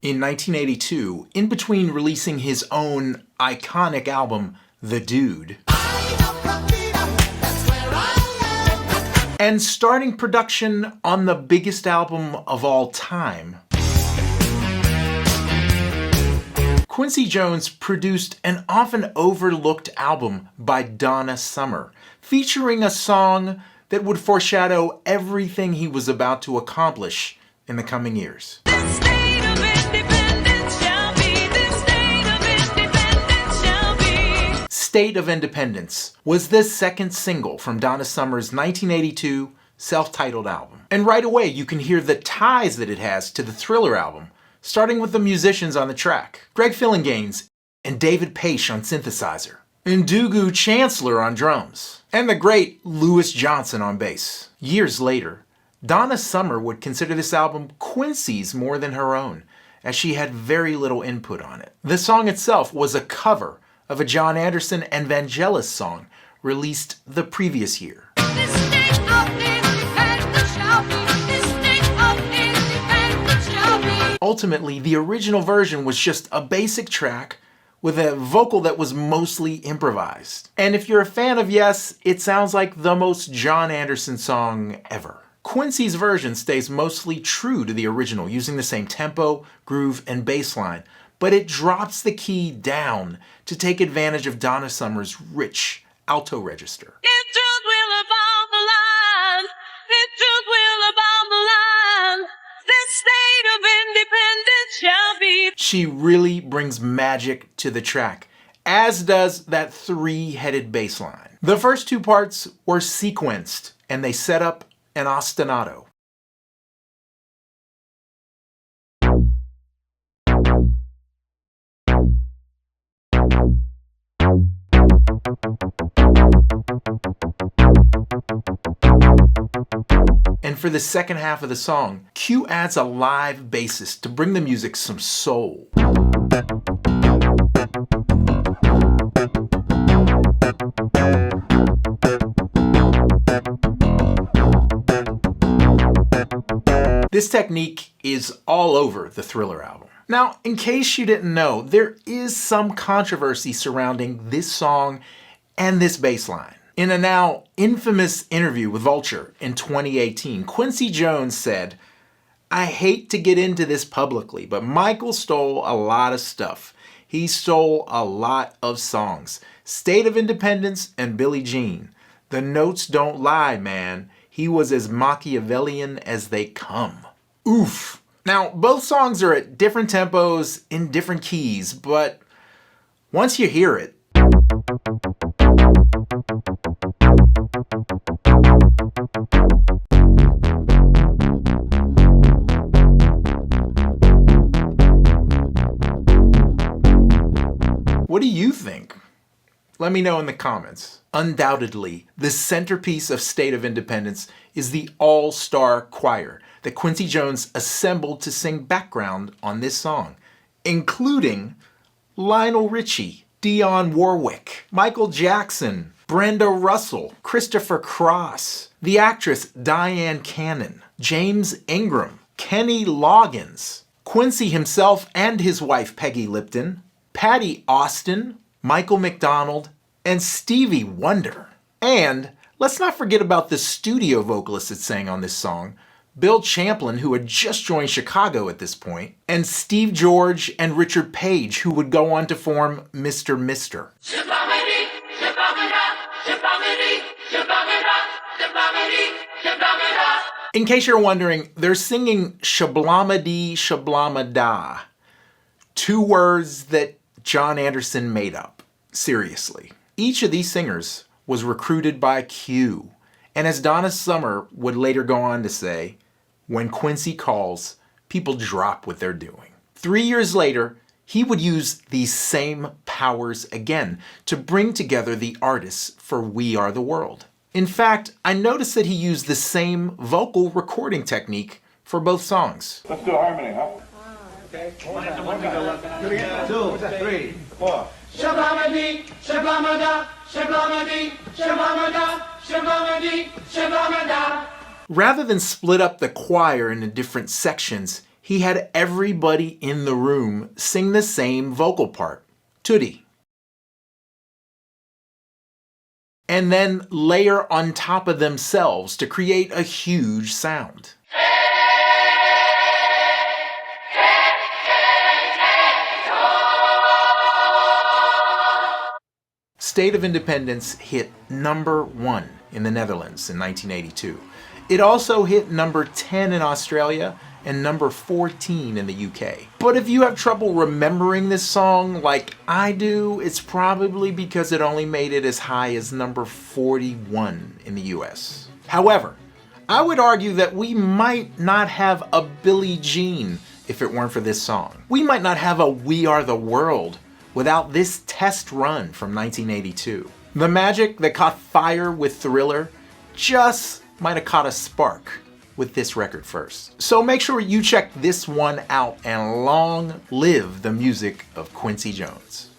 in 1982, in between releasing his own iconic album, The Dude, and starting production on the biggest album of all time, Quincy Jones produced an often overlooked album by Donna Summer, featuring a song that would foreshadow everything he was about to accomplish in the coming years. State of Independence was the second single from Donna Summer's 1982 self-titled album. And right away you can hear the ties that it has to the Thriller album, starting with the musicians on the track. Greg Phillinganes and David Paich on synthesizer, and Ndugu Chancellor on drums, and the great Louis Johnson on bass. Years later, Donna Summer would consider this album Quincy's more than her own, as she had very little input on it. The song itself was a cover of a John Anderson and Vangelis song released the previous year. Ultimately, the original version was just a basic track with a vocal that was mostly improvised. And if you're a fan of Yes, it sounds like the most John Anderson song ever. Quincy's version stays mostly true to the original, using the same tempo, groove, and bass line, but it drops the key down to take advantage of Donna Summer's rich alto register. She really brings magic to the track, as does that three-headed bass line. The first two parts were sequenced, and they set up an ostinato. And for the second half of the song, Q adds a live bassist to bring the music some soul. This technique is all over the Thriller album. Now, in case you didn't know, there is some controversy surrounding this song and this bass line. In a now infamous interview with Vulture in 2018, Quincy Jones said, "I hate to get into this publicly, but Michael stole a lot of stuff. He stole a lot of songs. State of Independence and Billie Jean. The notes don't lie, man. He was as Machiavellian as they come." Oof. Now, both songs are at different tempos in different keys, but once you hear it, what do you think? Let me know in the comments. Undoubtedly, the centerpiece of State of Independence is the all-star choir that Quincy Jones assembled to sing background on this song, including Lionel Richie, Dionne Warwick, Michael Jackson, Brenda Russell, Christopher Cross, the actress Diane Cannon, James Ingram, Kenny Loggins, Quincy himself and his wife Peggy Lipton, Patty Austin, Michael McDonald, and Stevie Wonder. And let's not forget about the studio vocalist that sang on this song, Bill Champlin, who had just joined Chicago at this point, and Steve George and Richard Page, who would go on to form Mr. Mister. In case you're wondering, they're singing Shablamadi Shablamada, two words that John Anderson made up. Seriously. Each of these singers was recruited by Q, and as Donna Summer would later go on to say, when Quincy calls, people drop what they're doing. 3 years later, he would use these same powers again to bring together the artists for We Are the World. In fact, I noticed that he used the same vocal recording technique for both songs. Let's do a harmony, huh? Okay. 1, 2, 3, 4. Shablamadi, shablamada, shablamadi, shablamada, shablamadi, shablamada. Rather than split up the choir into different sections, he had everybody in the room sing the same vocal part, Tootie. And then layer on top of themselves to create a huge sound. State of Independence hit #1 in the Netherlands in 1982. It also hit #10 in Australia and #14 in the UK. But if you have trouble remembering this song like I do, it's probably because it only made it as high as #41 in the US. However, I would argue that we might not have a Billie Jean if it weren't for this song. We might not have a We Are the World without this test run from 1982. The magic that caught fire with Thriller just might have caught a spark with this record first. So make sure you check this one out, and long live the music of Quincy Jones.